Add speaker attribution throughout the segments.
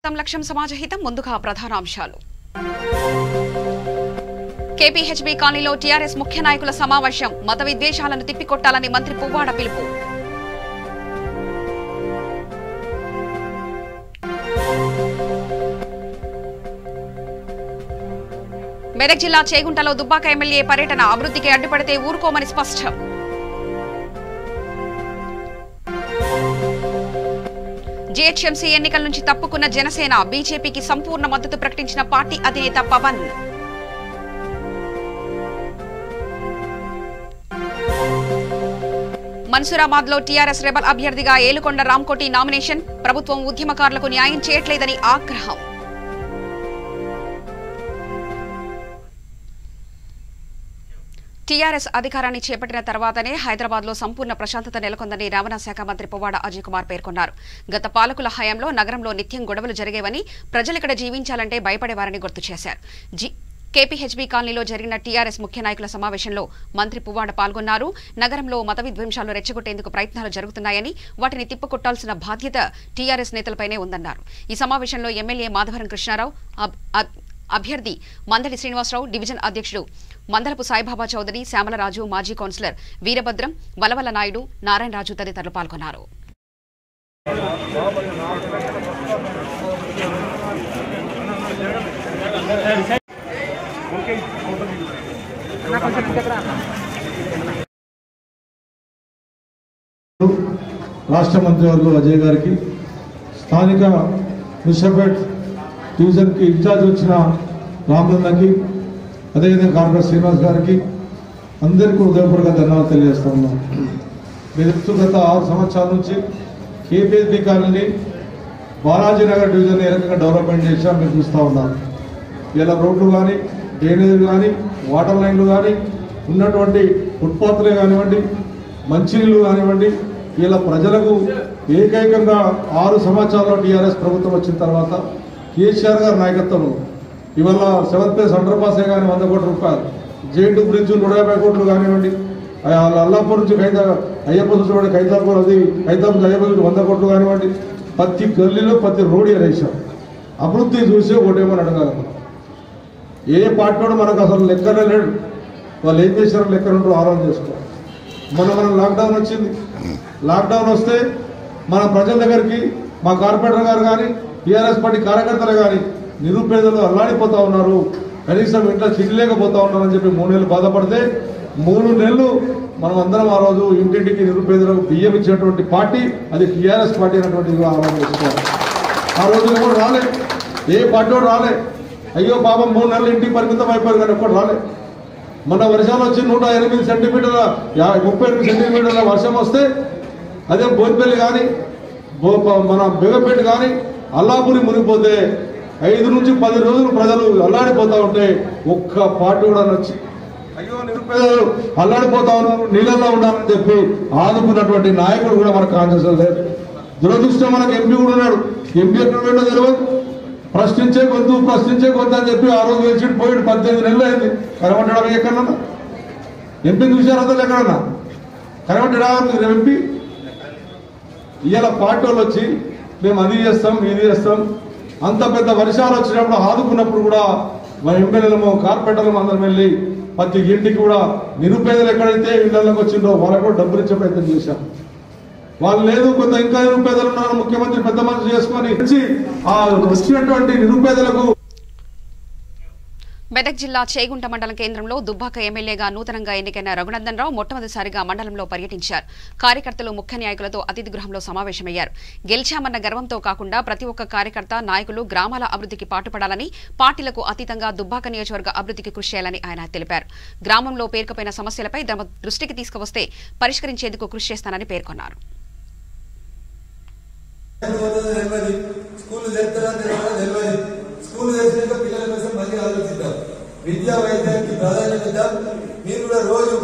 Speaker 1: లక్ష్యం సమాజహితం ముందుగా ప్రధాన అంశాలు. కేపీహెచ్బీ కాలనీలో టీఆర్ఎస్ ముఖ్య నాయకుల సమావేశం. మత విద్వేషాలను తిప్పికొట్టాలని మంత్రి పువ్వాడ పిలుపు. మెదక్ జిల్లా చేగుంటలో దుబ్బాక ఎమ్మెల్యే పర్యటన. అభివృద్ధికి అడ్డుపడితే ఊరుకోమని స్పష్టం. జీహెచ్ఎంసీ ఎన్నికల నుంచి తప్పుకున్న జనసేన. బీజేపీకి సంపూర్ణ మద్దతు ప్రకటించిన పార్టీ అధినేత పవన్. మన్సూరాబాద్ లో టీఆర్ఎస్ రెబల్ అభ్యర్థిగా ఏలుకొండ రామ్కోటి నామినేషన్. ప్రభుత్వం ఉద్యమకారులకు న్యాయం చేయట్లేదని ఆగ్రహం. టీఆర్ఎస్ అధికారాన్ని చేపట్టిన తర్వాతనే హైదరాబాద్ లో సంపూర్ణ ప్రశాంతత నెలకొందని రవాణా శాఖ మంత్రి పువ్వాడ అజయ్ కుమార్ పేర్కొన్నారు. గత పాలకుల హయాంలో నగరంలో నిత్యం గొడవలు జరిగేవని, ప్రజలిక్కడ జీవించాలంటే భయపడేవారని గుర్తు చేశారు. కేపీహెచ్బీ కాలనీలో జరిగిన టీఆర్ఎస్ ముఖ్య నాయకుల సమావేశంలో మంత్రి పువ్వాడ పాల్గొన్నారు. నగరంలో మత విధ్వంసాలు రెచ్చగొట్టేందుకు ప్రయత్నాలు జరుగుతున్నాయని, వాటిని తిప్పికొట్టాల్సిన బాధ్యత టీఆర్ఎస్ నేతలపైనే ఉందన్నారు. ఈ సమావేశంలో ఎమ్మెల్యే మాధవరం కృష్ణారావు, అభ్యర్థి మందడి శ్రీనివాసరావు, డివిజన్ అధ్యక్షుడు మందరపు సాయిబాబా చౌదరి, శ్యామలరాజు, మాజీ కౌన్సిలర్ వీరభద్రం, వలవల నాయుడు, నారాయణరాజు తదితరులు పాల్గొన్నారు.
Speaker 2: రాష్ట్ర మంత్రివర్గ అజయ్ గారికి, స్థానిక ముషాపేట్ డివిజన్ కి ఇన్ఛార్జ్ వచ్చిన రామలన్నకి, అదేవిధంగా కార్పొరేటర్ శ్రీనివాస్ గారికి అందరికీ హృదయపూర్వక ధన్యవాదాలు తెలియజేస్తా ఉన్నాం. మీరు గత 6 సంవత్సరాల నుంచి కేపీహెచ్బీ కాలనీ బాలాజీనగర్ డివిజన్ ఏ రకంగా డెవలప్మెంట్ చేసినా మీరు చూస్తూ ఉన్నారు. ఇలా రోడ్లు కానీ, డ్రైనేజీలు కానీ, వాటర్ లైన్లు కానీ, ఉన్నటువంటి ఫుట్పాత్లే కానివ్వండి, మంచినీళ్ళు కానివ్వండి, ఇలా ప్రజలకు ఏకైకంగా 6 సంవత్సరాల్లో టీఆర్ఎస్ ప్రభుత్వం వచ్చిన తర్వాత కేసీఆర్ గారి నాయకత్వంలో ఇవాళ 7th ఫేజ్ అండర్ పాసే కానీ 100 కోట్ల రూపాయలు, జేఎన్టీ బ్రిడ్జ్ 150 కోట్లు కానివ్వండి, అల్లాపూర్ నుంచి అయ్యప్ప చూసుకోండి, ఖైతాపూర్ అది ఖైతాపూర్ అయ్యప్ప 100 కోట్లు కానివ్వండి, ప్రతి గల్లీలో ప్రతి రోడ్ వేసాం. అభివృద్ధి చూసి ఒకటేమని అడగాలి. ఏ పార్టీ మనకు అసలు లెక్కనే లేడు. వాళ్ళు ఏం చేశారో లెక్కలు ఆలోచన చేసుకోవాలి. మనం లాక్డౌన్ వచ్చింది. లాక్డౌన్ వస్తే మన ప్రజల దగ్గరికి మా కార్పొరేటర్ గారు కానీ, టీఆర్ఎస్ పార్టీ కార్యకర్తలు కానీ నిరుపేదలు అల్లాడిపోతా ఉన్నారు, కనీసం ఇంట్లో చిల్లి లేకపోతా ఉన్నారని చెప్పి 3 నెలలు బాధపడితే 3 నెలలు మనం అందరం ఆ రోజు ఇంటింటికి నిరుపేదలకు బియ్యం ఇచ్చినటువంటి పార్టీ అది టీఆర్ఎస్ పార్టీ అనేటువంటి ఆలోచన చేసుకోవాలి. ఆ రోజు కూడా రాలే, ఏ పార్టీ కూడా రాలే. అయ్యో పాపం 3 నెలలు ఇంటికి పరిమితం అయిపోయారు కానీ ఒక్కటి రాలే. మొన్న వర్షాలు వచ్చి 108 సెంటీమీటర్ల 38 సెంటీమీటర్ల వర్షం వస్తే అదే బోన్పల్లి కానీ, మన బేగంపేట కానీ, అల్లాపూరి మునిగిపోతే 5 నుంచి 10 రోజులు ప్రజలు అల్లాడిపోతా ఉంటే ఒక్క పార్టీ కూడా వచ్చి అయ్యో నిరుపేదలు అల్లాడిపోతా ఉన్నారు, నీళ్ళల్లో ఉండాలని చెప్పి ఆదుకున్నటువంటి నాయకుడు కూడా మనకు కాన్షియస్ లేదు. దురదృష్టం మనకు ఎంపీ కూడా ఉన్నాడు. ఎంపీ ఎక్కడ వెళ్ళో తెలియదు. ప్రశ్నించే గొంతు అని చెప్పి ఆ రోజు గెలిచి పోయాడు. 18 నెలలు అయింది. కనబడ్డా ఎక్కడన్నా ఎంపీ చూశారు అసలు ఎక్కడన్నా కనబడ్డా ఎంపీ? ఇవాళ పార్టీ వాళ్ళు వచ్చి మేము అది చేస్తాం ఇది చేస్తాం, అంత పెద్ద వర్షాలు వచ్చినప్పుడు ఆదుకున్నప్పుడు కూడా మన ఎమ్మెల్యేలము కార్పొరేటర్లు అందరం వెళ్ళి ప్రతి ఇంటికి కూడా నిరుపేదలు ఎక్కడైతే ఇళ్లలోకి వచ్చిందో వాళ్ళకు కూడా డబ్బులు ఇచ్చే ప్రయత్నం చేశాం. వాళ్ళు లేదు, కొంత ఇంకా నిరుపేదలు ఉన్నారు, ముఖ్యమంత్రి పెద్ద మనసు చేసుకొని ఆ వచ్చినటువంటి నిరుపేదలకు.
Speaker 1: మెదక్ జిల్లా చేగుంట మండలం కేంద్రంలో దుబ్బాక ఎమ్మెల్యేగా నూతనంగా ఎన్నికైన రఘునందన్ రావు మొట్టమొదటిసారిగా మండలంలో పర్యటించారు. కార్యకర్తలు ముఖ్య నాయకులతో అతిథి గృహంలో సమావేశమయ్యారు. గెలిచామన్న గర్వంతో కాకుండా ప్రతి ఒక్క కార్యకర్త, నాయకులు గ్రామాల అభివృద్ధికి పాటుపడాలని, పార్టీలకు అతీతంగా దుబ్బాక నియోజకవర్గ అభివృద్ధికి కృషి చేయాలని ఆయన తెలిపారు. గ్రామంలో పేరుకుపోయిన సమస్యలపై తమ దృష్టికి తీసుకువస్తే పరిష్కరించేందుకు కృషి చేస్తానని పేర్కొన్నారు.
Speaker 3: విద్యా వైద్యానికి ప్రాధాన్యత ఇద్దాం. మీరు కూడా రోజు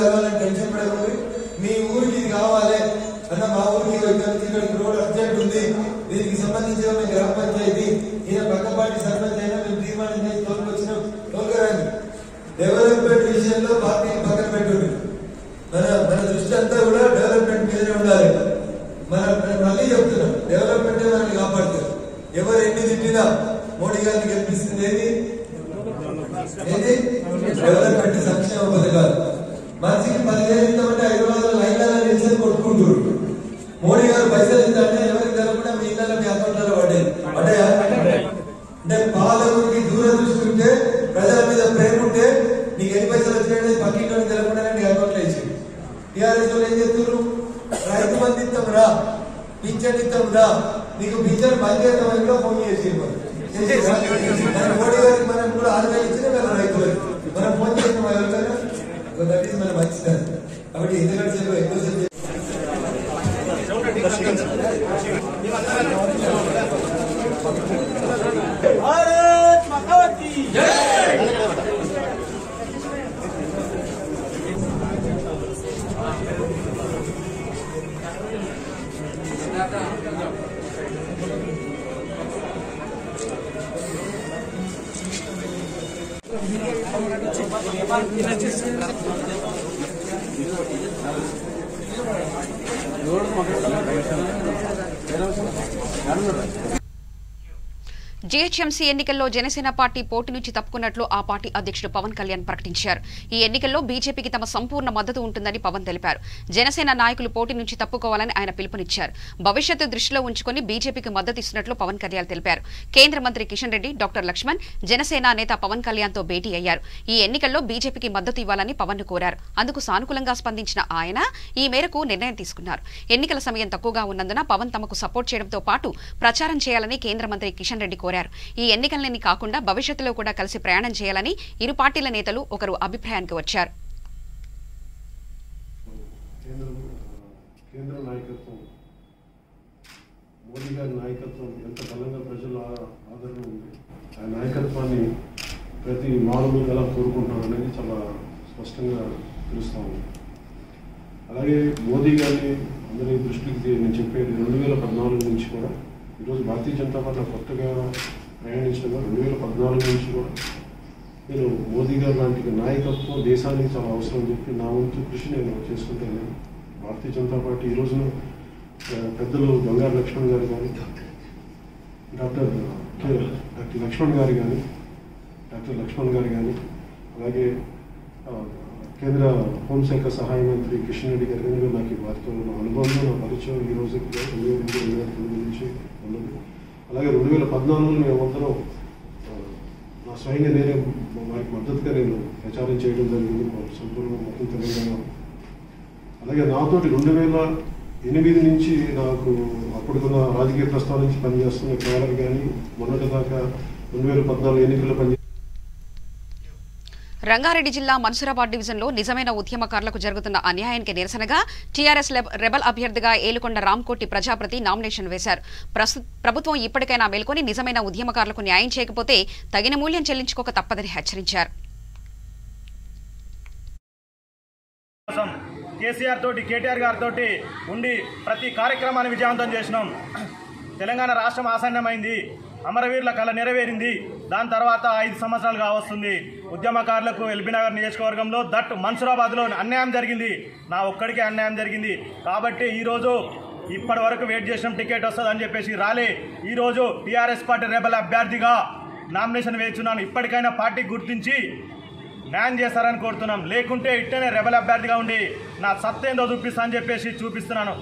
Speaker 3: గవర్నమెంట్ టెన్షన్ పడకూడదు. మీ ఊరికి ఇది కావాలి అన్న, మా ఊరికి ఇక్కడికి రోడ్ అర్జెంట్ ఉంది, దీనికి సంబంధించిన మీ గ్రామ పంచాయతీ ఈయన పక్కపాటి సర్పంచ్ అయినా మేము తీర్మానం చేసి తోలుకు వచ్చిన తోలుకరండి. డెవలప్మెంట్ విషయంలో పార్టీని పక్కన పెట్టుంది. మన దృష్టి అంతా కూడా డెవలప్మెంట్ మీదనే ఉండాలి. మళ్ళీ చెప్తున్నాం, డెవలప్మెంట్ మనల్ని కాపాడుతుంది. ఎవరు ఎన్ని తిట్టినా మోడీ గారిని గెలిపిస్తుంది ఏది డెవలప్మెంట్ సంక్షేమ పథకాలు. మనిషికి 10,000 ఇస్తామంటే హైదరాబాద్ లో లైన్లలో నిలిచి కొట్టుకుంటారు. మోడీ గారు పైసలు ఇస్తాంటే ఎవరికి తెలకుండా మీ ఇళ్ళలో మీ అకౌంట్లలో పడ్డాయా? అంటే పాలకుడికి దూరదృష్టి ఉంటే, ప్రజల మీద ప్రేమ ఉంటే నీకు ఎన్ని పైసలు వచ్చినాయని పక్కింటి తెలకుండా నీ అకౌంట్లో వేసి టీఆర్ఎస్ వాళ్ళు ఏం చేస్తున్నారు? రైతు బంధు ఇస్తాం రా, పింఛన్ ఇస్తాం రా, నీకు పింఛన్ బంద్ చేస్తామని కూడా ఫోన్ చేసి మోడీ గారికి మనం కూడా 6,000 ఇచ్చిన కదా రైతులకు మనం ఫోన్ చేస్తాం ఎవరికైనా. దట్ ఈస్ మన మంచిది. కాబట్టి ఎందుకంటే ఎక్కువసేపు
Speaker 4: भारत माता की जय।
Speaker 1: జీహెచ్ఎంసీ ఎన్నికల్లో జనసేన పార్టీ పోటీ నుంచి తప్పుకున్నట్లు ఆ పార్టీ అధ్యక్షుడు పవన్ కళ్యాణ్ ప్రకటించారు. ఈ ఎన్నికల్లో బీజేపీకి తమ సంపూర్ణ మద్దతు ఉంటుందని పవన్ తెలిపారు. జనసేన నాయకులు పోటీ నుంచి తప్పుకోవాలని ఆయన పిలుపునిచ్చారు. భవిష్యత్తు దృష్టిలో ఉంచుకుని బీజేపీకి మద్దతు ఇస్తున్నట్లు పవన్ కళ్యాణ్ తెలిపారు. కేంద్ర మంత్రి కిషన్ రెడ్డి, డాక్టర్ లక్ష్మణ్ జనసేన నేత పవన్ కళ్యాణ్ తో భేటీ అయ్యారు. ఈ ఎన్నికల్లో బీజేపీకి మద్దతు ఇవ్వాలని పవన్ ను కోరారు. అందుకు సానుకూలంగా స్పందించిన ఆయన ఈ మేరకు నిర్ణయం తీసుకున్నారు. ఎన్నికల సమయం తక్కువగా ఉన్నందున పవన్ తమకు సపోర్ట్ చేయడంతో పాటు ప్రచారం చేయాలని కేంద్ర మంత్రి కిషన్ రెడ్డి కోరారు. ఈ ఎన్నికలని కాకుండా భవిష్యత్తులో కూడా కలిసి ప్రయాణం చేయాలని ఇరు పార్టీల నేతలు ఒకరు అభిప్రాయానికి వచ్చారు.
Speaker 5: కేంద్ర నాయకత్వం, మోడీ గారి నాయకత్వం ఎంత బలంగా ప్రజల ఆదరణ ఉంది, ఆ నాయకత్వాన్ని ప్రతి మానవులు ఎలా కోరుకుంటున్నారు అనేది చాలా స్పష్టంగా తెలుస్తూ ఉంది. అలాగే మోదీ గారిని అందరి దృష్టికి నేను చెప్పేది 2014 నుంచి కూడా ఈరోజు భారతీయ జనతా పార్టీ కొత్తగా ప్రయాణించడం 2014 నుంచి కూడా నేను మోదీ గారు లాంటి నాయకత్వం దేశానికి చాలా అవసరం అని చెప్పి నా వంతు కృషి నేను చేసుకుంటాను. భారతీయ జనతా పార్టీ ఈ రోజున పెద్దలు బంగారు లక్ష్మణ్ గారు కానీ, డాక్టర్ లక్ష్మణ్ గారు కానీ, అలాగే కేంద్ర హోంశాఖ సహాయ మంత్రి కిషన్ రెడ్డి గారు కానీ నాకు వారితో అనుభవం, నా పరిచయం ఈ రోజు 2009 నుంచి ఉన్నది. అలాగే 2014లో మేమందరం నా స్వయంగా నేనే వారికి మద్దతుగా నేను ప్రచారం చేయడం జరిగింది సంపూర్ణ మొత్తం తెలంగాణ. అలాగే నాతోటి 2008 నుంచి నాకు అప్పుడున్న రాజకీయ ప్రస్థానం నుంచి పనిచేస్తున్న కేవలం కానీ మొన్నటిదాకా 2014 ఎన్నికల్లో పని.
Speaker 1: రంగారెడ్డి జిల్లా మన్సూరాబాద్ డివిజన్లో నిజమైన ఉద్యమకారులకు జరుగుతున్న అన్యాయానికి నిరసనగా టీఆర్ఎస్ రెబల్ అభ్యర్థిగా ఏలుకొండ రామ్కోటి ప్రజాపతి నామినేషన్ వేశారు. ప్రభుత్వం ఇప్పటికైనా మేల్కొని నిజమైన ఉద్యమకారులకు న్యాయం చేయకపోతే తగిన మూల్యం చెల్లించుకోక తప్పదని హెచ్చరించారు.
Speaker 4: కేసీఆర్ తోటి, కేటీఆర్ గారితో ఉండి ప్రతి కార్యక్రమాన్ని విజయవంతం చేసినాం. తెలంగాణ రాష్ట్రం ఆసన్నమైంది, అమరవీరుల కళ నెరవేరింది. దాని తర్వాత 5 సంవత్సరాలుగా వస్తుంది. ఉద్యమకారులకు ఎల్బీనగర్ నియోజకవర్గంలో మన్సూరాబాద్లో అన్యాయం జరిగింది. నా ఒక్కడికే అన్యాయం జరిగింది. కాబట్టి ఈరోజు ఇప్పటి వరకు వెయిట్ చేసిన టికెట్ వస్తుందని చెప్పేసి రాలే. ఈరోజు టీఆర్ఎస్ పార్టీ రెబల్ అభ్యర్థిగా నామినేషన్ వేస్తున్నాను. ఇప్పటికైనా పార్టీ గుర్తించి న్యాయం చేస్తారని కోరుతున్నాం. లేకుంటే ఇట్టనే రెబల్ అభ్యర్థిగా ఉండి నా సత్తేందో చూపిస్తా అని చెప్పేసి చూపిస్తున్నాను.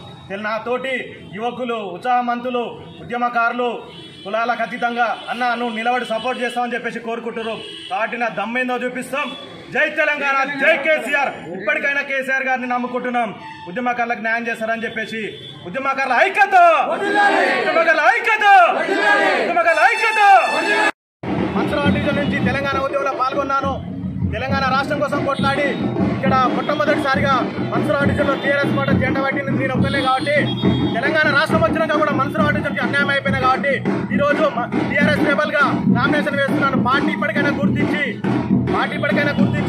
Speaker 4: నాతోటి యువకులు, ఉత్సాహవంతులు, ఉద్యమకారులు కులాలకు అతీతంగా అన్న నువ్వు నిలబడి సపోర్ట్ చేస్తామని చెప్పేసి కోరుకుంటున్నారు. కాబట్టి నా దమ్మేందో చూపిస్తాం. జై తెలంగాణ, జై కేసీఆర్. ఇప్పటికైనా కేసీఆర్ గారిని నమ్ముకుంటున్నాం. ఉద్యమకారులకు న్యాయం చేస్తారని చెప్పేసి ఉద్యమకారుల ఐక్యత, మన్సూరాబాద్ డివిజన్ నుంచి తెలంగాణ ఉద్యమంలో పాల్గొన్నాను. తెలంగాణ రాష్ట్రం కోసం కొట్లాడి ఇక్కడ మొట్టమొదటిసారిగా మన్సూరాబాద్ డివిజన్లో టీఆర్ఎస్ పార్టీ జెండా పట్టింది నేను ఒక్కనే. కాబట్టి తెలంగాణ రాష్ట్రం వచ్చినాక కూడా మన్సూరాబాద్ డివిజన్కి అన్యాయం అయిపోయినాయి. కాబట్టి ఈరోజు టీఆర్ఎస్ రెబల్గా నామినేషన్ వేస్తున్నాను. పార్టీ ఇప్పటికైనా గుర్తించి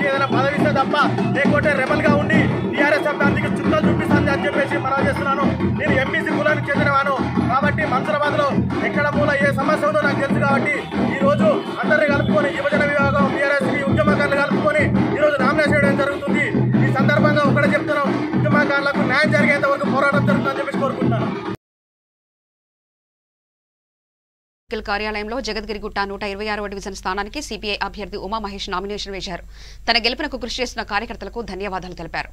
Speaker 4: ఏదైనా పదవి ఇస్తే తప్ప, లేకపోతే రెబల్గా ఉండి టీఆర్ఎస్ అభ్యర్థికి చుట్టాలు చూపిస్తాను అని చెప్పేసి మనం చేస్తున్నాను. నేను ఎంపీసీ కులానికి చెందినవాను. కాబట్టి మన్సూరాబాద్లో ఎక్కడ మూల ఏ సమస్య ఉందో నాకు తెలుసు. కాబట్టి ఈరోజు అందరినీ కలుపుకొని యువజన విభాగం, టీఆర్ఎస్ ఉద్యమకారులు కలుపుకొని ఈరోజు నామినేషన్ చేయడం జరుగుతుంది. ఈ సందర్భంగా ఒకటే చెప్తున్నాం, ఉద్యమకారులకు న్యాయం జరిగేంత వరకు పోరాటం జరుగుతుందని చెప్పేసి కోరుకుంటున్నాను.
Speaker 1: కార్యాలయంలో జగద్గిరిగుట్ట 126వ డివిజన్ స్థానానికి సిపిఐ అభ్యర్థి ఉమామహేష్ నామినేషన్ వేశారు. తన గెలుపునకు కృషి చేసిన కార్యకర్తలకు ధన్యవాదాలు తెలిపారు.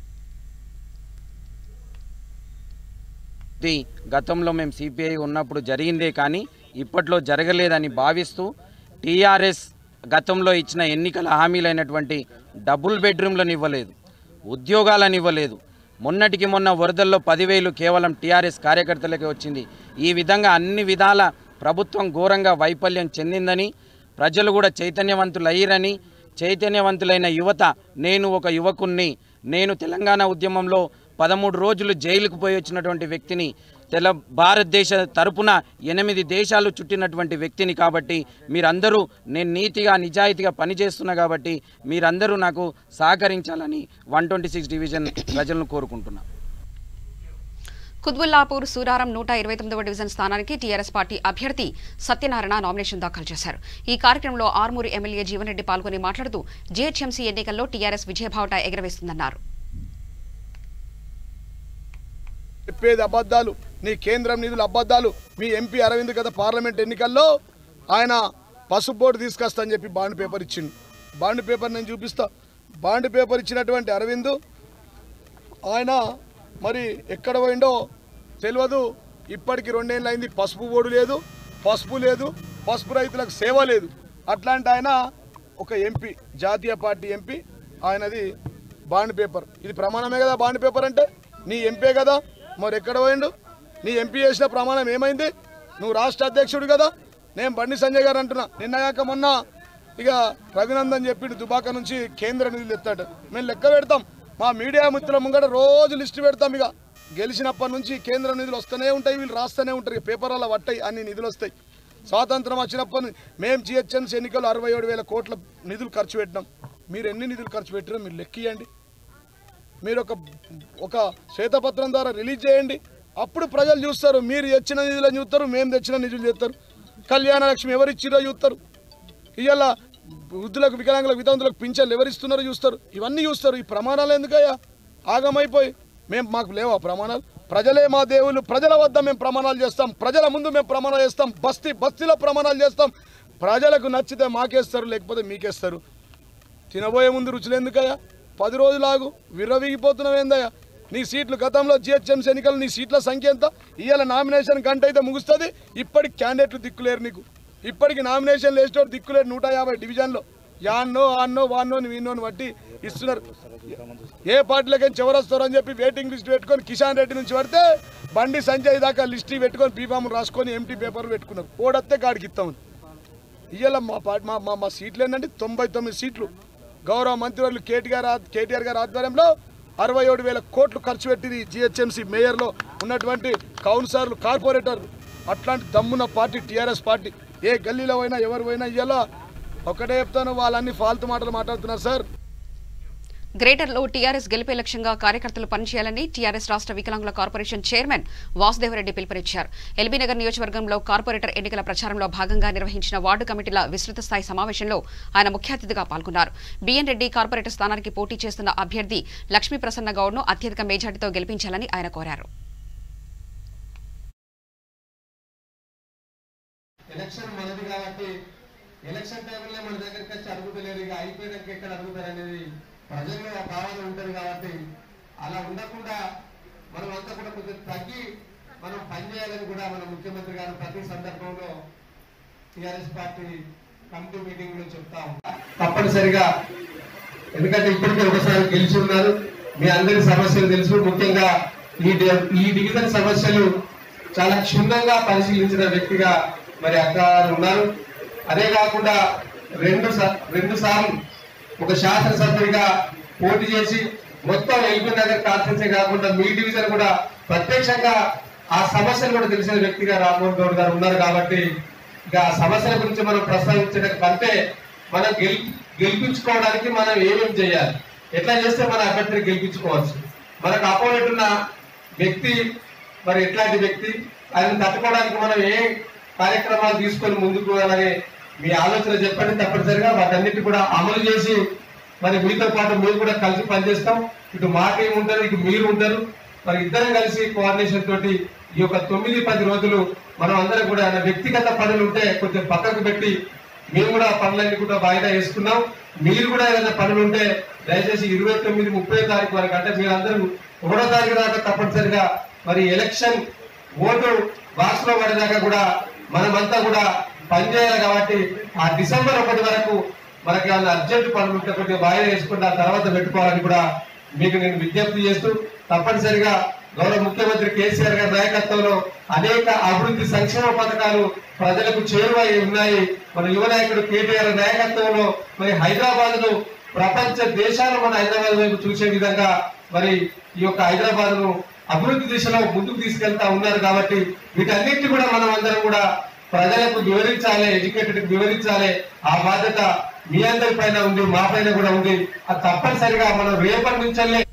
Speaker 6: గతంలో మేము సిపిఐ ఉన్నప్పుడు జరిగిందే కానీ ఇప్పట్లో జరగలేదని భావిస్తూ టీఆర్ఎస్ గతంలో ఇచ్చిన ఎన్నికల హామీలైనటువంటి డబుల్ బెడ్రూమ్లను ఇవ్వలేదు, ఉద్యోగాలను ఇవ్వలేదు. మొన్నటికి మొన్న వరదల్లో 10,000 కేవలం టీఆర్ఎస్ కార్యకర్తలకే వచ్చింది. ఈ విధంగా అన్ని విధాల ప్రభుత్వం ఘోరంగా వైఫల్యం చెందిందని, ప్రజలు కూడా చైతన్యవంతులయ్యారని, చైతన్యవంతులైన యువత, నేను ఒక యువకుణ్ణి, నేను తెలంగాణ ఉద్యమంలో 13 రోజులు జైలుకు పోయి వచ్చినటువంటి వ్యక్తిని, భారతదేశ తరపున 8 దేశాలు చుట్టినటువంటి వ్యక్తిని. కాబట్టి మీరందరూ నేను నీతిగా నిజాయితీగా పనిచేస్తున్నా కాబట్టి మీరందరూ నాకు సహకరించాలని 126 డివిజన్ ప్రజలను కోరుకుంటున్నా.
Speaker 1: కుత్బుల్లాపూర్ సూరారం 129వ డివిజన్ స్థానానికి టీఆర్ఎస్ పార్టీ అభ్యర్థి సత్యనారాయణ నామినేషన్ దాఖలు చేశారు. ఈ కార్యక్రమంలో ఆర్మూరు ఎమ్మెల్యే జీవన్ రెడ్డి పాల్గొని మాట్లాడుతూ జీహెచ్ఎంసీ ఎన్నికల్లో టీఆర్ఎస్ విజయబావుట ఎగరవేస్తుందన్నారు.
Speaker 7: చెప్పేది అబద్ధాలు, నీ కేంద్రం నిధులు అబద్ధాలు. మీ ఎంపీ అరవింద్ గత పార్లమెంట్ ఎన్నికల్లో ఆయన పసుపు బోర్డు తీసుకొస్తా అని చెప్పి బాండ్ పేపర్ ఇచ్చిండు. బాండ్ పేపర్ నేను చూపిస్తా. బాండ్ పేపర్ ఇచ్చినటువంటి అరవింద్ ఆయన మరి ఎక్కడ పోయిండో తెలియదు. ఇప్పటికి 2 ఏళ్ళు అయింది, పసుపు బోర్డు లేదు, పసుపు లేదు, పసుపు రైతులకు సేవ లేదు. అట్లాంటి ఆయన ఒక ఎంపీ, జాతీయ పార్టీ ఎంపీ, ఆయనది బాండ్ పేపర్. ఇది ప్రమాణమే కదా బాండ్ పేపర్ అంటే? నీ ఎంపీ కదా, మరి ఎక్కడ పోయిండు? నీ ఎంపీ చేసిన ప్రమాణం ఏమైంది? నువ్వు రాష్ట్ర అధ్యక్షుడు కదా. నేను బండి సంజయ్ గారు అంటున్నా, నిన్నగాక మొన్న ఇక రఘునందన్ చెప్పిండు దుబాక నుంచి కేంద్ర నిధులు ఎత్తాడు. మేము లెక్క పెడతాం, మా మీడియా మిత్రుల ముంగట రోజు లిస్టు పెడతాం. ఇక గెలిచినప్పటి నుంచి కేంద్ర నిధులు వస్తూనే ఉంటాయి, వీళ్ళు రాస్తూనే ఉంటారు. ఇక పేపర్లలో పట్టాయి అన్ని నిధులు వస్తాయి. స్వాతంత్రం వచ్చినప్పటి నుంచి మేము జీహెచ్ఎంసీ ఎన్నికలు 67,000 కోట్ల నిధులు ఖర్చు పెట్టినాం. మీరు ఎన్ని నిధులు ఖర్చు పెట్టారో మీరు లెక్కియండి. మీరు ఒక శ్వేతపత్రం ద్వారా రిలీజ్ చేయండి, అప్పుడు ప్రజలు చూస్తారు. మీరు తెచ్చిన నిధులను చూస్తారు, మేము తెచ్చిన నిధులు చేస్తారు. కళ్యాణ లక్ష్మి ఎవరు ఇచ్చిరో చూస్తారు. ఇవాళ వృద్ధులకు, వికలాంగులకు, వితంతులకు పింఛన్లు ఎవరిస్తున్నారో చూస్తారు. ఇవన్నీ చూస్తారు. ఈ ప్రమాణాలు ఎందుకయ్యా? ఆగమైపోయి మాకు లేవా ప్రమాణాలు? ప్రజలే మా దేవుళ్ళు, ప్రజల వద్ద మేము ప్రమాణాలు చేస్తాం, ప్రజల ముందు మేము ప్రమాణాలు చేస్తాం, బస్తీలో ప్రమాణాలు చేస్తాం. ప్రజలకు నచ్చితే మాకేస్తారు, లేకపోతే మీకేస్తారు. తినబోయే ముందు రుచులు ఎందుకయ్యా? 10 రోజులు ఆగు, విర్రవీగిపోతున్నావేందయ్యా? నీ సీట్లు గతంలో జీహెచ్ఎంసీ ఎన్నికలు నీ సీట్ల సంఖ్య ఎంత? ఇవాళ నామినేషన్ గంట అయితే ముగుస్తుంది. ఇప్పటికి క్యాండిడేట్లు దిక్కులేరు నీకు. ఇప్పటికి నామినేషన్ వేసేటోడు దిక్కులేరు. 150 డివిజన్లో యాన్నో ఆన్నో వాన్నో వీన్నోని బట్టి ఇస్తున్నారు. ఏ పార్టీలకైనా చివరొస్తారు అని చెప్పి వెయిటింగ్ లిస్ట్ పెట్టుకొని కిషన్ రెడ్డి నుంచి పడితే బండి సంజయ్ దాకా లిస్ట్ పెట్టుకొని బీఫామ్ రాసుకొని ఎంటీ పేపర్లు పెట్టుకున్నారు. ఓడత్తే గాడికి ఇస్తామని. ఇవాళ మా సీట్లు ఏంటంటే 99 సీట్లు. గౌరవ మంత్రివర్యులు కేటీఆర్ గారి ఆధ్వర్యంలో 67,000 కోట్లు ఖర్చు పెట్టింది జీహెచ్ఎంసీ మేయర్లో ఉన్నటువంటి కౌన్సిలర్లు, కార్పొరేటర్లు. అట్లాంటి దమ్మున్న పార్టీ టీఆర్ఎస్ పార్టీ. ఏ గల్లీలో పోయినా ఎవరు పోయినా ఇవాళ ఒకటే చెప్తాను, వాళ్ళన్ని ఫాల్తు మాటలు మాట్లాడుతున్నారు సార్.
Speaker 1: గ్రేటర్లో టీఆర్ఎస్ గెలిపే లక్ష్యంగా కార్యకర్తలు పనిచేయాలని టీఆర్ఎస్ రాష్ట్ర వికలాంగుల కార్పొరేషన్ చైర్మన్ వాసుదేవరెడ్డి పిలుపునిచ్చారు. ఎల్బీనగర్ నియోజకవర్గంలో కార్పొరేటర్ ఎన్నికల ప్రచారంలో భాగంగా నిర్వహించిన వార్డు కమిటీల విస్తృత స్థాయి సమావేశంలో ఆయన ముఖ్య అతిథిగా పాల్గొన్నారు. బిఎన్ రెడ్డి కార్పొరేటర్ స్థానానికి పోటీ చేస్తున్న అభ్యర్థి లక్ష్మీప్రసన్న గౌడ్ను అత్యధిక మెజార్టీతో గెలిపించాలని ఆయన కోరారు.
Speaker 8: ఎలక్షన్ టైంలో మన దగ్గరికి వచ్చి అడుగుతలేరు, ఇక అయిపోయినాక ఎక్కడ అడుగుతారు అనేది ప్రజల్లో ఆ భావన ఉంటుంది. కాబట్టి అలా ఉండకుండా మనం అంతా కూడా కొంచెం తగ్గి మనం పనిచేయాలని కూడా మన ముఖ్యమంత్రి గారు ప్రతి సందర్భంలో టీఆర్ఎస్ పార్టీ కమిటీ మీటింగ్ లో చెప్తా ఉంటాం. తప్పనిసరిగా, ఎందుకంటే ఇప్పటికే ఒకసారి గెలిచి ఉన్నారు, మీ అందరి సమస్యలు తెలుసు. ముఖ్యంగా ఈ డివిజన్ సమస్యలు చాలా క్షుణ్ణంగా పరిశీలించిన వ్యక్తిగా మరి అక్క ఉన్నారు. అదే కాకుండా రెండు సార్లు ఒక శాసనసభ్యుడిగా పోటీ చేసి మొత్తం ఎల్బీనగర్ కాన్స్టిట్యున్సీ కాకుండా మీ డివిజన్ కూడా ప్రత్యక్షంగా ఆ సమస్యలు కూడా తెలిసిన వ్యక్తిగా రామ్మోహన్ గౌడ్ గారు ఉన్నారు. కాబట్టి ఇక ఆ సమస్యల గురించి మనం ప్రస్తావించడం కంటే మనం గెలిపించుకోవడానికి మనం ఏమేమి చేయాలి, ఎట్లా చేస్తే మన అభ్యర్థిని గెలిపించుకోవచ్చు, మనకు అపోనెంట్ ఉన్న వ్యక్తి మరి ఎట్లాంటి వ్యక్తి, ఆయన తట్టుకోవడానికి మనం ఏ కార్యక్రమాలు తీసుకొని ముందుకు పోవాలని మీ ఆలోచన చెప్పండి. తప్పనిసరిగా వాటన్నిటి కూడా అమలు చేసి మరి మీతో పాటు మీరు కూడా కలిసి పనిచేస్తాం. ఇటు మా టీం ఉంటారు, ఇటు మీరు ఉంటారు. మరి ఇద్దరం కలిసి కోఆర్డినేషన్ తోటి ఈ యొక్క 9-10 రోజులు మనం అందరం కూడా వ్యక్తిగత పనులు ఉంటే కొంచెం పక్కకు పెట్టి మేము కూడా పనులన్నీ కూడా వాయిదా వేసుకున్నాం. మీరు కూడా ఏదైనా పనులు ఉంటే దయచేసి 29, 30 తారీఖు వరకు అంటే మీరందరూ 1వ తారీఖు దాకా తప్పనిసరిగా మరి ఎలక్షన్ ఓటు బాక్స్ లో పడేదాకా కూడా మనమంతా కూడా పనిచేయాలి. కాబట్టి ఆ డిసెంబర్ 1 వరకు మనకి ఏమైనా అర్జెంట్ పనులు ఉంటే కొద్దిగా వాయిదా వేసుకుంటే ఆ తర్వాత పెట్టుకోవాలని కూడా మీకు నేను విజ్ఞప్తి చేస్తూ తప్పనిసరిగా గౌరవ ముఖ్యమంత్రి కేసీఆర్ గారి నాయకత్వంలో అనేక అభివృద్ధి సంక్షేమ పథకాలు ప్రజలకు చేరువై ఉన్నాయి. మన యువ నాయకుడు కేటీఆర్ నాయకత్వంలో మరి హైదరాబాద్ ను ప్రపంచ దేశాలు మన హైదరాబాద్ వైపు చూసే విధంగా మరి ఈ యొక్క హైదరాబాద్ ను అభివృద్ధి దిశలో ముందుకు తీసుకెళ్తా ఉన్నారు. కాబట్టి వీటన్నిటి కూడా మనం అందరం కూడా ప్రజలకు వివరించాలి, ఎడ్యుకేటెడ్ వివరించాలి. ఆ బాధ్యత మీ అందరి పైన ఉంది, మా పైన కూడా ఉంది. అది తప్పనిసరిగా మనం రేపటి నుంచే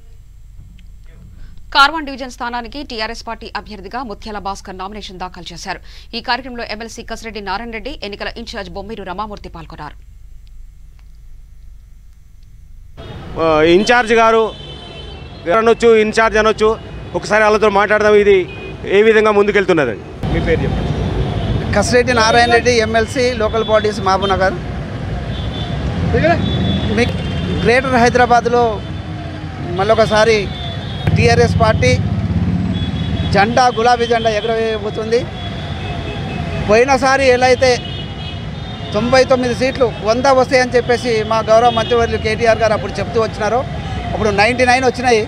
Speaker 1: కార్వాన్ డివిజన్ స్థానానికి టీఆర్ఎస్ పార్టీ అభ్యర్థిగా ముత్యాల భాస్కర్ నామినేషన్ దాఖలు చేశారు. ఈ కార్యక్రమంలో ఎమ్మెల్సీ కసిరెడ్డి నారాయణ రెడ్డి, ఎన్నికల ఇన్ఛార్జ్ బొమ్మీరు రమామూర్తి పాల్గొన్నారు.
Speaker 9: ఇన్ఛార్జ్ గారు అనొచ్చు, ఇన్ఛార్జ్ అనొచ్చు, ఒకసారి వాళ్ళతో మాట్లాడదాం. ఇది ఏ విధంగా ముందుకెళ్తున్నదండి? మీ పేరు చెప్పండి.
Speaker 10: Kasireddy Narayana Reddy, MLC, local bodies Mahabubnagar. మీకు గ్రేటర్ హైదరాబాద్లో మళ్ళొకసారి టీఆర్ఎస్ పార్టీ జెండా, గులాబీ జెండా ఎగరవేయబోతుంది. పోయినసారి ఎలా అయితే 99 సీట్లు 100 వస్తాయని చెప్పేసి మా గౌరవ మంత్రివర్యులు కేటీఆర్ గారు అప్పుడు చెప్తూ వచ్చినారో, అప్పుడు 99 వచ్చినాయి.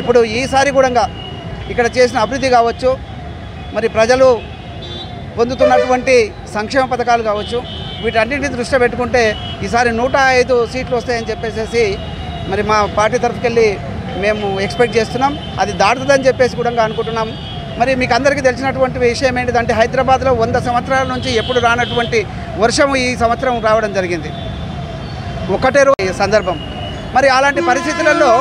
Speaker 10: ఇప్పుడు ఈసారి కూడా ఇక్కడ చేసిన అభివృద్ధి కావచ్చు, మరి ప్రజలు పొందుతున్నటువంటి సంక్షేమ పథకాలు కావచ్చు, వీటన్నింటినీ దృష్టిలో పెట్టుకుంటే ఈసారి 105 సీట్లు వస్తాయని చెప్పేసి మరి మా పార్టీ తరఫుకెళ్ళి మేము ఎక్స్పెక్ట్ చేస్తున్నాం. అది దాటుతుందని చెప్పేసి కూడా అనుకుంటున్నాం. మరి మీకు అందరికీ తెలిసినటువంటి విషయం ఏంటిదంటే హైదరాబాద్లో 100 సంవత్సరాల నుంచి ఎప్పుడు రానటువంటి వర్షము ఈ సంవత్సరం రావడం జరిగింది. ఒకటే రోజు సందర్భం. మరి అలాంటి పరిస్థితులలో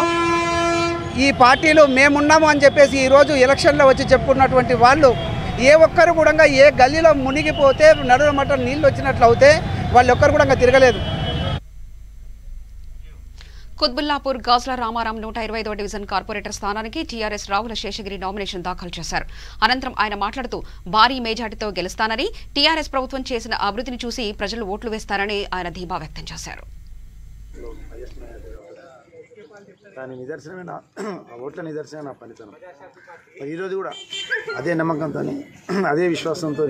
Speaker 10: ఈ పార్టీలు మేమున్నాము అని చెప్పేసి ఈరోజు ఎలక్షన్లో వచ్చి చెప్పుకున్నటువంటి వాళ్ళు ఏ ఒక్కరు కూడా ఏ గల్లీలో మునిగిపోతే నడుమ మట్ట నీళ్ళు వచ్చినట్లు అవుతే వాళ్ళు ఒక్కరు కూడా తిరగలేదు.
Speaker 1: కుత్బుల్లాపూర్ గాజ్ల రామారాం 125వ డివిజన్ కార్పొరేటర్ స్థానానికి టీఆర్ఎస్ రావుల శేషగిరి నామినేషన్ దాఖలు చేశారు. అనంతరం ఆయన మాట్లాడుతూ భారీ మెజార్టీతో గెలుస్తానని, టీఆర్ఎస్ ప్రభుత్వం చేసిన అభివృద్ధిని చూసి ప్రజలు ఓట్లు వేస్తారని ఆయన ధీమా వ్యక్తం చేశారు.
Speaker 11: దాని నిదర్శనమే నా ఓట్ల నిదర్శనమే నా ఫలితం. ఈరోజు కూడా అదే నమ్మకంతో, అదే విశ్వాసంతో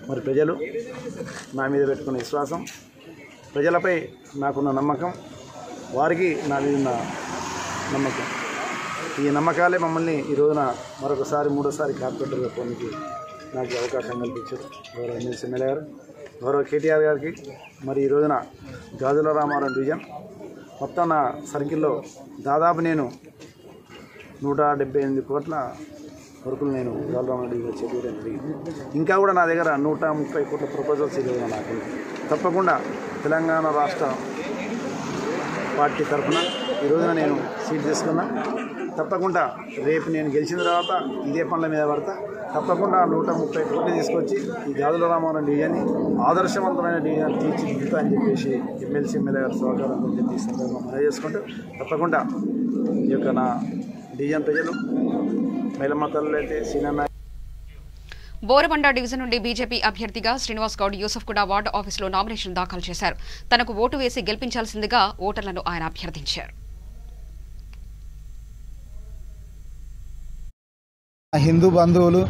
Speaker 11: మరి ప్రజలు నా మీద పెట్టుకున్న విశ్వాసం, ప్రజలపై నాకున్న నమ్మకం, వారికి నా మీద ఉన్న నమ్మకం, ఈ నమ్మకాలే మమ్మల్ని ఈ రోజున మరొకసారి 3వ కార్పొరేటర్గా పోనీకి నాకు అవకాశం కల్పించారు గౌరవ ఎమ్మెల్సీ ఎమ్మెల్యే గారు, గౌరవ కేటీఆర్ గారికి. మరి ఈ రోజున గాజుల రామారావు డివిజన్ మొత్తం నా సర్కిల్లో దాదాపు నేను 178 కోట్ల వరకు నేను గాజుల డివిజన్ చేపట్టడం జరిగింది. ఇంకా కూడా నా దగ్గర 130 కోట్ల ప్రపోజల్స్ ఈ రోజున నాకు తప్పకుండా తెలంగాణ రాష్ట్ర పార్టీ తరఫున ఈ రోజున నేను సీట్ తీసుకున్నా. తప్పకుండా రేపు నేను గెలిచిన తర్వాత ఇదే పనుల మీద పడతా. తప్పకుండా 130 కోట్లు తీసుకొచ్చి ఈ గాజుల రామారావు డివిజన్ని ఆదర్శవంతమైన డివిజన్ తీర్చిదిద్దుతా అని చెప్పేసి ఎమ్మెల్సీ ఎమ్మెల్యే గారు సహకారంతో చెప్పి సందర్భంగా మనం చేసుకుంటూ తప్పకుండా ఈ యొక్క నా డివిజన్ ప్రజలు మేలమతలు అయితే సీనియర్
Speaker 1: బోరబండ డివిజన్ నుండి బీజేపీ అభ్యర్థిగా శ్రీనివాస్ గౌడ్ యూసఫ్ కూడా వార్డు ఆఫీసులో నామినేషన్ దాఖలు చేశారు. తనకు ఓటు వేసి గెలిపించాల్సిందిగా ఓటర్లను ఆయన అభ్యర్థించారు.
Speaker 12: హిందూ బంధువులు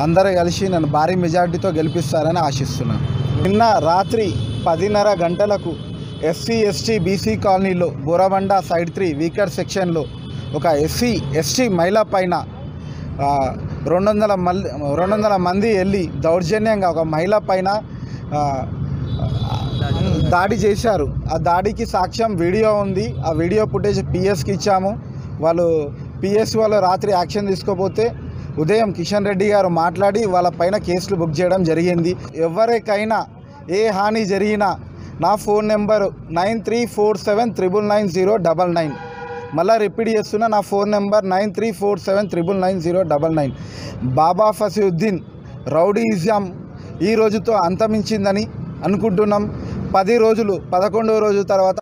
Speaker 12: అందరూ కలిసి నన్ను భారీ మెజార్టీతో గెలిపిస్తారని ఆశిస్తున్నాను. నిన్న రాత్రి 10:30 గంటలకు ఎస్సీ ఎస్టీ బీసీ కాలనీలో బోరబండ సైడ్ 3 వీకర్ సెక్షన్లో ఒక ఎస్సీ ఎస్టీ మహిళ పైన 200 మంది వెళ్ళి దౌర్జన్యంగా ఒక మహిళ పైన దాడి చేశారు. ఆ దాడికి సాక్ష్యం వీడియో ఉంది. ఆ వీడియో ఫుటేజ్ పిఎస్కి ఇచ్చాము. పిఎస్ వాళ్ళు రాత్రి యాక్షన్ తీసుకోపోతే ఉదయం కిషన్ రెడ్డి గారు మాట్లాడి వాళ్ళ పైన కేసులు బుక్ చేయడం జరిగింది. ఎవరికైనా ఏ హాని జరిగినా నా ఫోన్ నెంబరు 9347999099. మళ్ళీ రిపీట్ చేస్తున్నా, నా ఫోన్ నెంబర్ 9347999099. బాబా ఫసీయుద్దీన్ రౌడీయిజం ఈ రోజుతో అంతమించిందని అనుకుంటున్నాం. 10 రోజులు 11వ రోజు తర్వాత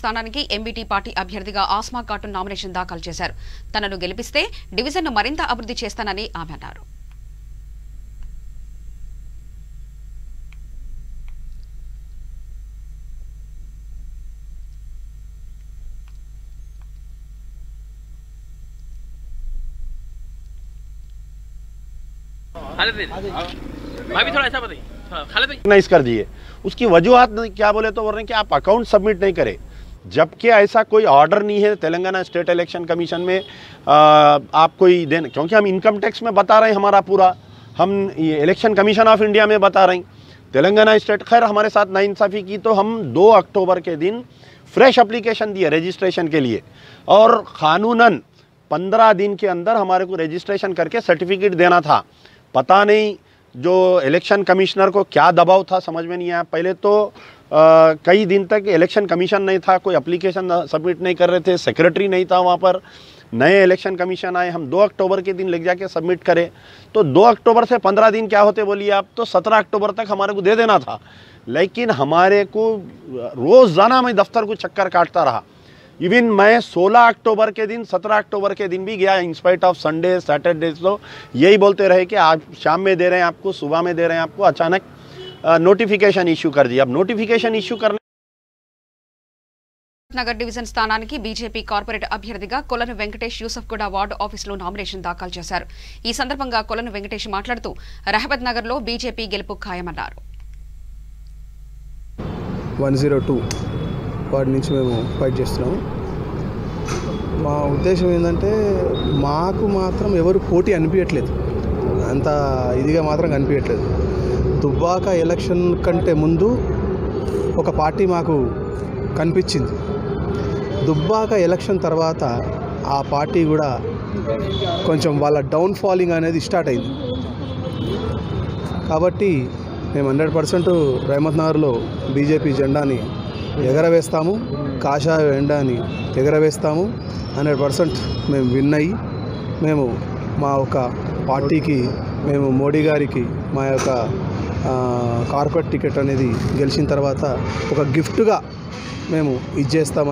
Speaker 1: స్థానానికి ఎంబీటీ పార్టీ అభ్యర్థిగా ఆస్మా ఖాటూన్ నామినేషన్ దాఖలు చేశారు. తనను గెలిపిస్తే డివిజన్ను మరింత అభివృద్ధి చేస్తానని ఆమె అన్నారు.
Speaker 13: नहीं कर दिए, उसकी वजूहत क्या बोले तो बोल रहे हैं कि आप अकाउंट सबमिट नहीं करें, जबकि ऐसा कोई ऑर्डर नहीं है तेलंगाना स्टेट इलेक्शन कमीशन में आप कोई देना, क्योंकि हम इनकम टैक्स में बता रहे हैं हमारा पूरा, हम इलेक्शन कमीशन ऑफ इंडिया में बता रहे हैं तेलंगाना स्टेट। खैर हमारे साथ नाइंसाफ़ी की तो हम 2 अक्टूबर के दिन फ्रेश एप्लीकेशन दिए रजिस्ट्रेशन के लिए, और क़ानूनन 15 दिन के अंदर हमारे को रजिस्ट्रेशन करके सर्टिफिकेट देना था। पता नहीं जो इलेक्शन कमिश्नर को क्या दबाव था, समझ में नहीं आया। पहले तो कई दिन तक इलेक्शन कमीशन नहीं था, कोई एप्लीकेशन सबमिट नहीं कर रहे थे, सेक्रेटरी नहीं था वहाँ पर। नए इलेक्शन कमीशन आए, हम 2 अक्टूबर के दिन ले जाके सबमिट करें, तो 2 अक्टूबर से 15 दिन क्या होते बोलिए आप, तो 17 अक्टूबर तक हमारे को दे देना था। लेकिन हमारे को रोज़ाना मैं दफ्तर को चक्कर काटता रहा। इवन मैं 16 अक्टूबर के दिन 17 अक्टूबर के दिन भी गया, इंस्पाइट ऑफ संडे सैटरडे, तो यही बोलते रहे कि आज शाम में दे रहे हैं आपको, सुबह में दे रहे हैं आपको। अचानक नोटिफिकेशन इश्यू कर दिया। अब नोटिफिकेशन इश्यू करने
Speaker 1: నగర్ డివిజన్ స్థానానికి బీజేపీ కార్పొరేట్ అభ్యర్థిగా కొలను వెంకటేష్ యూసఫ్గూడ వార్డు ఆఫీసులో నామినేషన్ దాఖలు చేశారు. ఈ సందర్భంగా కొలను వెంకటేష్ మాట్లాడుతూ రహమత్ నగర్లో బీజేపీ గెలుపు ఖాయమన్నారు.
Speaker 14: 102 వార్డు నుంచి మేము ఫైట్ చేస్తున్నాము. మా ఉద్దేశం ఏంటంటే మాకు మాత్రం ఎవరు పోటీ అనిపించట్లేదు, అంత ఇదిగా మాత్రం కనిపించట్లేదు. దుబ్బాక ఎలక్షన్ కంటే ముందు ఒక పార్టీ మాకు కనిపించింది. దుబ్బాక ఎలక్షన్ తర్వాత ఆ పార్టీ కూడా కొంచెం వాళ్ళ డౌన్ ఫాలింగ్ అనేది స్టార్ట్ అయింది. కాబట్టి మేము 100% రహమత్ నగర్లో బీజేపీ జెండాని ఎగరవేస్తాము, కాషాయ జెండాని ఎగరవేస్తాము. 100% మేము విన్ అయ్యి మేము మా యొక్క పార్టీకి, మేము మోడీ గారికి మా యొక్క కార్పొరేట్ టికెట్ అనేది గెలిచిన తర్వాత ఒక గిఫ్ట్గా మేము ఇచ్చేస్తాము.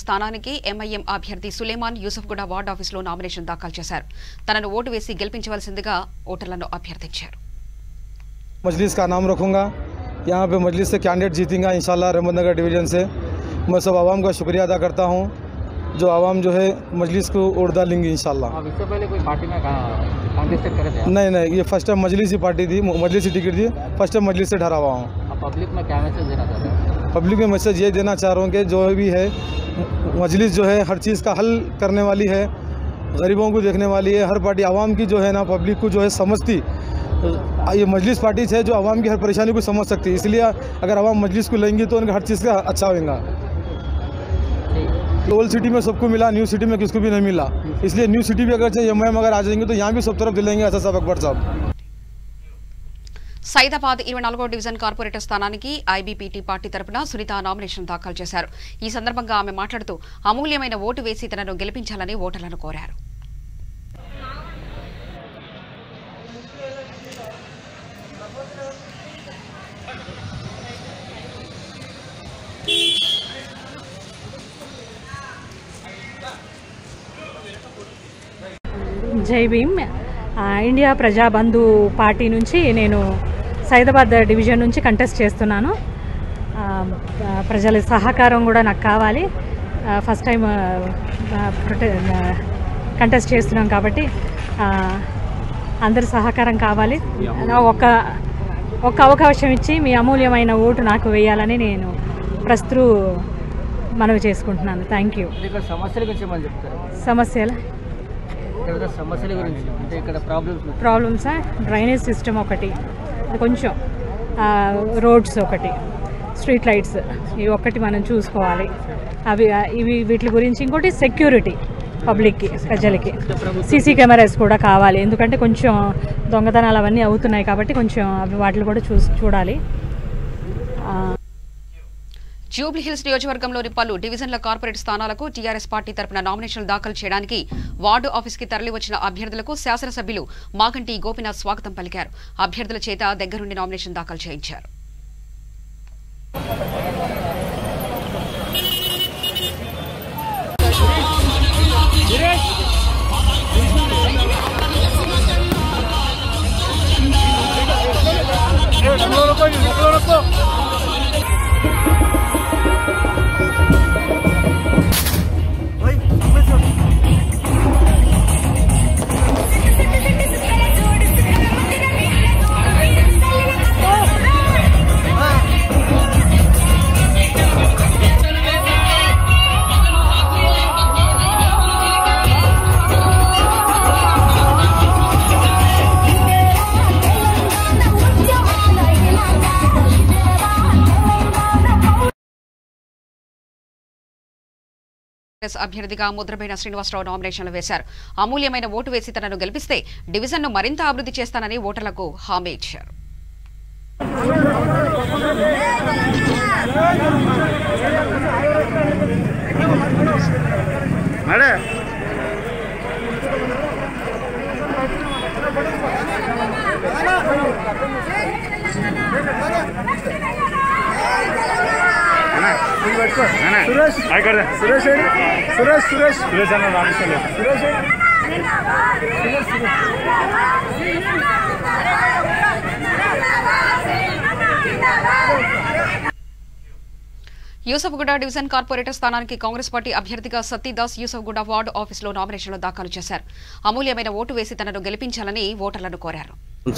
Speaker 1: స్థానానికి ఎంఐఎం అభ్యర్థి సులేమాన్ యూసఫ్గూడ వార్డు ఆఫీసులో నామినేషన్ దాఖలు చేశారు. తనను ఓటు వేసి గెలిపించవలసిందిగా ఓటర్లను అభ్యర్థించారు.
Speaker 2: मजलिस का नाम रखूँगा, यहाँ पे मजलिस से कैंडिडेट जीतेंगे इंशाल्लाह रहमत नगर डिवीज़न से। मैं सब आवाम का शुक्रिया अदा करता हूँ, जो आवाम जो है मजलिस को वोट डालेंगे इंशाल्लाह।
Speaker 15: इससे पहले कोई पार्टी में कांटेस्ट करे थे?
Speaker 2: नहीं, ये फर्स्ट टाइम मजलिस ही पार्टी थी, मजलिस ही टिकट थी, फर्स्ट टाइम मजलिस से ठहरा हुआ हूँ।
Speaker 15: पब्लिक में क्या मैसेज देना चाहते हैं?
Speaker 2: पब्लिक में मैसेज ये देना चाह रहा हूँ कि जो भी है मजलिस जो है हर चीज़ का हल करने वाली है, गरीबों को देखने वाली है। हर पार्टी आवाम की जो है ना, पब्लिक को जो है समझती, ये मजलिस पार्टी है जो आवाम की हर परेशानी को समझ सकती है। इसलिए अगर आवाम मजलिस को लेंगी तो उनका हर चीज़ का अच्छा होगा। ओल्ड सिटी में सबको मिला, न्यू सिटी में किसको भी नहीं मिला, इसलिए न्यू सिटी भी अगर चाहिए एमआईएम अगर आ जाएंगे तो यहाँ भी सब तरफ दिलेंगे ऐसा सब अकबर साहब।
Speaker 1: సైదాబాద్ 24వ డివిజన్ కార్పొరేటర్ స్థానానికి ఐబీపీటీ పార్టీ తరపున సునీత నామినేషన్ దాఖలు చేశారు. ఈ సందర్భంగా ఆమె మాట్లాడుతూ అమూల్యమైన ఓటు వేసి తనను గెలిపించాలని ఓటర్లను కోరారు.
Speaker 16: జై భీమ్. ఇండియా ప్రజాబంధు పార్టీ నుంచి నేను సైదాబాద్ డివిజన్ నుంచి కంటెస్ట్ చేస్తున్నాను. ప్రజల సహకారం కూడా నాకు కావాలి. ఫస్ట్ టైం కంటెస్ట్ చేస్తున్నాం కాబట్టి అందరి సహకారం కావాలి. ఒక అవకాశం ఇచ్చి మీ అమూల్యమైన ఓటు నాకు వేయాలని నేను ప్రస్తుతం మనవి చేసుకుంటున్నాను. Thank you.
Speaker 15: సమస్యల గురించి ఏమని చెప్తారు?
Speaker 16: సమస్యల
Speaker 15: గురించి అంటే ఇక్కడ
Speaker 16: ప్రాబ్లమ్సా? డ్రైనేజ్ సిస్టమ్ ఒకటి, కొంచెం రోడ్స్ ఒకటి, స్ట్రీట్ లైట్స్, ఇవి ఒక్కటి మనం చూసుకోవాలి. వీటి గురించి ఇంకోటి సెక్యూరిటీ, పబ్లిక్కి, ప్రజలకి సీసీ కెమెరాస్ కూడా కావాలి. ఎందుకంటే కొంచెం దొంగతనాలు అవన్నీ అవుతున్నాయి కాబట్టి కొంచెం వాటిని కూడా చూడాలి.
Speaker 1: జూబ్లీహిల్స్ నియోజకవర్గంలోని పలు డివిజన్ల కార్పొరేట్ స్థానాలకు టీఆర్ఎస్ పార్టీ తరపున నామినేషన్లు దాఖలు చేయడానికి వార్డు ఆఫీస్కి తరలివచ్చిన అభ్యర్థులకు శాసనసభ్యులు మాగంటి గోపీనాథ్ స్వాగతం పలికారు. అభ్యర్థుల చేత దగ్గరుండి నామినేషన్ దాఖలు చేయించారు. అభ్యర్థిగా ముద్రబైన శ్రీనివాసరావు నామినేషన్లు వేశారు. అమూల్యమైన ఓటు వేసి తనను గెలిపిస్తే డివిజన్ను మరింత అభివృద్ధి చేస్తానని ఓటర్లకు హామీ ఇచ్చారు. యూసఫ్గూడ డివిజన్ కార్పొరేటర్ స్థానానికి కాంగ్రెస్ పార్టీ అభ్యర్థిగా సతీదాస్ యూసఫ్గూడ వార్డు ఆఫీసులో నామినేషన్లు దాఖలు చేశారు. అమూల్యమైన ఓటు వేసి తనను గెలిపించాలని ఓటర్లను కోరారు.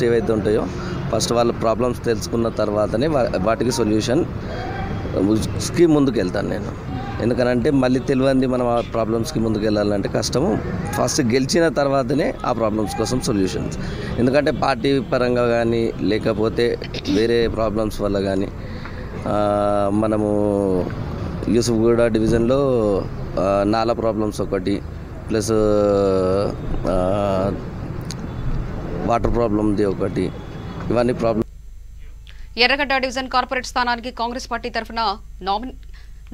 Speaker 17: ఏవైతే ఉంటాయో ఫస్ట్ వాళ్ళ ప్రాబ్లమ్స్ తెలుసుకున్న తర్వాతనే వాటికి సొల్యూషన్ కి ముందుకు వెళ్తాను నేను. ఎందుకనంటే మళ్ళీ తెలియంది మనం ఆ ప్రాబ్లమ్స్కి ముందుకు వెళ్ళాలంటే కష్టము. ఫస్ట్ గెలిచిన తర్వాతనే ఆ ప్రాబ్లమ్స్ కోసం సొల్యూషన్స్. ఎందుకంటే పార్టీ పరంగా కానీ లేకపోతే వేరే ప్రాబ్లమ్స్ వల్ల కానీ మనము యూసఫ్గూడ డివిజన్లో నాలా ప్రాబ్లమ్స్ ఒకటి ప్లస్ వాటర్ ప్రాబ్లమ్ది ఒకటి, ఇవన్నీ ప్రాబ్లమ్.
Speaker 1: ఎర్రగడ్డ డివిజన్ కార్పొరేట్ స్థానానికి కాంగ్రెస్ పార్టీ తరఫున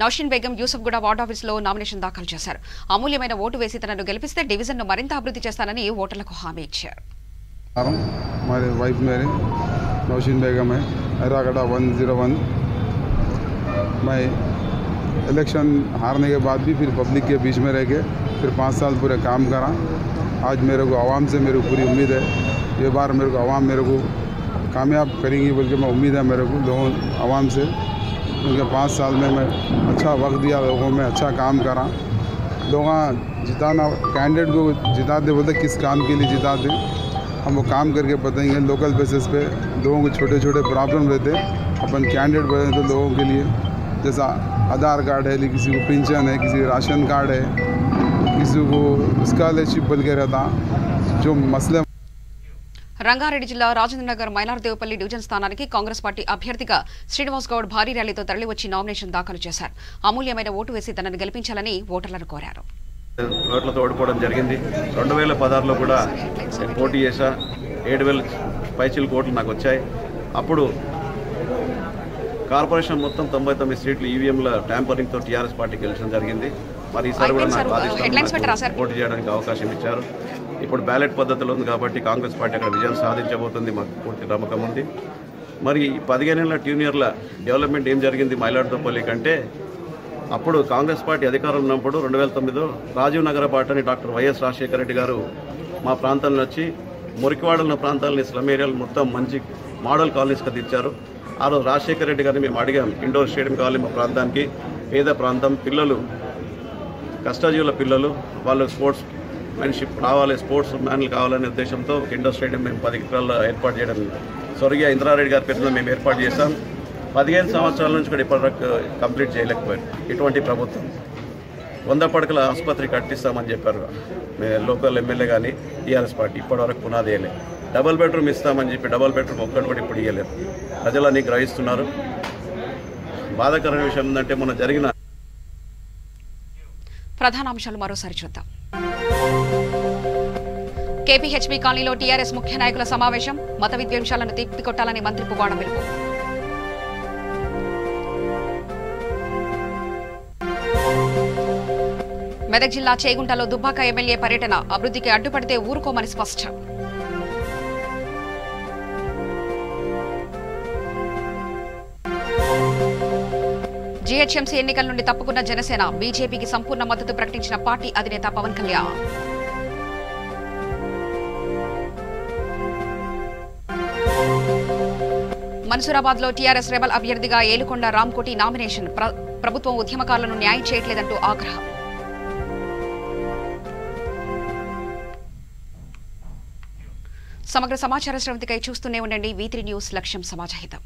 Speaker 1: నౌషిన్ బేగం యూసఫ్గూడ వార్డు ఆఫీసులో నామినేషన్ దాఖలు చేశారు. అమూల్యమైన ఓటు వేసి తనను గెలిపిస్తే డివిజన్ను మరింత అభివృద్ధి చేస్తానని ఓటర్లకు హామీ ఇచ్చారు.
Speaker 18: हमारे वाइफ मेरे नौशीन बेगम है, एर्रागड्डा 101। मैं इलेक्शन हारने के बाद भी फिर पब्लिक के बीच में रह के फिर 5 साल पूरे काम करा। आज मेरे को आवाम से मेरे को पूरी उम्मीद है, ये बार मेरे को आवाम मेरे को कामयाब करेंगी बोल के मैं उम्मीद है मेरे को लोगों आवाम से। उनके 5 साल में मैं अच्छा वक्त दिया लोगों में, अच्छा काम करा। लोग जिताना कैंडिडेट को जिताते बोलते किस काम के लिए जिताते, हम वो काम करके बताएंगे। लोकल बेसिस पे लोगों को छोटे छोटे प्रॉब्लम रहते, अपन कैंडिडेट बने तो लोगों के लिए जैसा आधार कार्ड है, किसी को पेंशन है, किसी को राशन कार्ड है, किसी को स्कॉलरशिप बोल के रहता जो मसले।
Speaker 1: రంగారెడ్డి జిల్లా రాజేంద్రనగర్ మైలార్దేవపల్లి డివిజన్ స్థానానికి కాంగ్రెస్ పార్టీ అభ్యర్థిగా శ్రీనివాస్ గౌడ్ భారీ ర్యాలీతో తరలివచ్చి నామినేషన్ దాఖలు చేశారు. అమూల్యమైన ఓటు వేసి తనను గెలిపించాలని ఓటర్లను కోరారు.
Speaker 19: ఓట్లతో ఓడిపోవడం జరిగింది. 2016లో కూడా పోటీ చేశా, 7,000 పైచిలకు ఓట్లు నాకు వచ్చాయి. అప్పుడు కార్పొరేషన్ మొత్తం 99 సీట్లు ఈవీఎంల ట్యాంపరింగ్తో టీఆర్ఎస్ పార్టీ గెలిచడం జరిగింది. మరి ఈసారి కూడా నాకు పోటీ చేయడానికి అవకాశం ఇచ్చారు. ఇప్పుడు బ్యాలెట్ పద్ధతిలో ఉంది కాబట్టి కాంగ్రెస్ పార్టీ అక్కడ విజయం సాధించబోతుంది, మాకు పూర్తి నమ్మకం ఉంది. మరి 15 ఏళ్ల ట్యూనియర్ల డెవలప్మెంట్ ఏం జరిగింది మైలార్దేవపల్లి కంటే, అప్పుడు కాంగ్రెస్ పార్టీ అధికారంలో ఉన్నప్పుడు 2009లో రాజీవ్ నగర పాటని డాక్టర్ వైఎస్ రాజశేఖర రెడ్డి గారు మా ప్రాంతంలో వచ్చి మురికివాడల ప్రాంతాలని స్లమ్ ఏరియాలు మొత్తం మంచి మోడల్ కాలనీస్గా తెచ్చారు. ఆ రోజు రాజశేఖర రెడ్డి గారిని మేము అడిగాం, ఇండోర్ స్టేడియం కావాలి మా ప్రాంతానికి, పేద ప్రాంతం పిల్లలు, కష్టజీవుల పిల్లలు, వాళ్ళు స్పోర్ట్స్ మ్యాన్షిప్ రావాలి, స్పోర్ట్స్ మ్యాన్లు కావాలనే ఉద్దేశంతో ఒక ఇండోర్ స్టేడియం మేము 10 ఎకరాల్లో ఏర్పాటు చేయడం స్వర్గీయ ఇంద్రారెడ్డి గారి పేరున మేము ఏర్పాటు చేశాం. 15 సంవత్సరాల నుంచి కూడా ఇప్పటివరకు కంప్లీట్ చేయలేకపోయారు ఇటువంటి ప్రభుత్వం. 100 పడకల ఆసుపత్రి కట్టిస్తామని చెప్పారు లోకల్ ఎమ్మెల్యే కానీ టీఆర్ఎస్ పార్టీ, ఇప్పటివరకు పునాది వేయలేదు. డబుల్ బెడ్రూమ్ ఇస్తామని చెప్పి డబుల్ బెడ్రూమ్ ఒక్కటి కూడా ఇప్పుడు ఇవ్వలేరు. ప్రజలన్నీ గ్రహిస్తున్నారు. బాధాకరమైన విషయం ఏంటంటే మొన్న జరిగిన
Speaker 1: ప్రధానాంశాలు మరోసారి చూద్దాం. కేపీహెచ్బీ కాలనీలో టీఆర్ఎస్ ముఖ్య నాయకుల సమావేశం, మత విద్వేషాలను తిప్పికొట్టాలని మంత్రి పువ్వాడ పిలుపు. మెదక్ జిల్లా చేగుంటలో దుబ్బాక ఎమ్మెల్యే పర్యటన, అభివృద్ధికి అడ్డుపడితే ఊరుకోమని స్పష్టం. జీహెచ్ఎంసీ ఎన్నికల నుండి తప్పుకున్న జనసేన బీజేపీకి సంపూర్ణ మద్దతు ప్రకటించిన పార్టీ అధినేత పవన్ కళ్యాణ్. మన్సూరాబాద్లో టీఆర్ఎస్ రెబల్ అభ్యర్థిగా ఏలుకొండ రామ్కోటి నామినేషన్. ప్రభుత్వం ఉద్యమకారులను న్యాయం చేయట్లేదంటూ ఆగ్రహం. సమగ్ర సమాచార శ్రవంతికై చూస్తూనే ఉండండి V3 న్యూస్. లక్ష్యం సమాజహితం.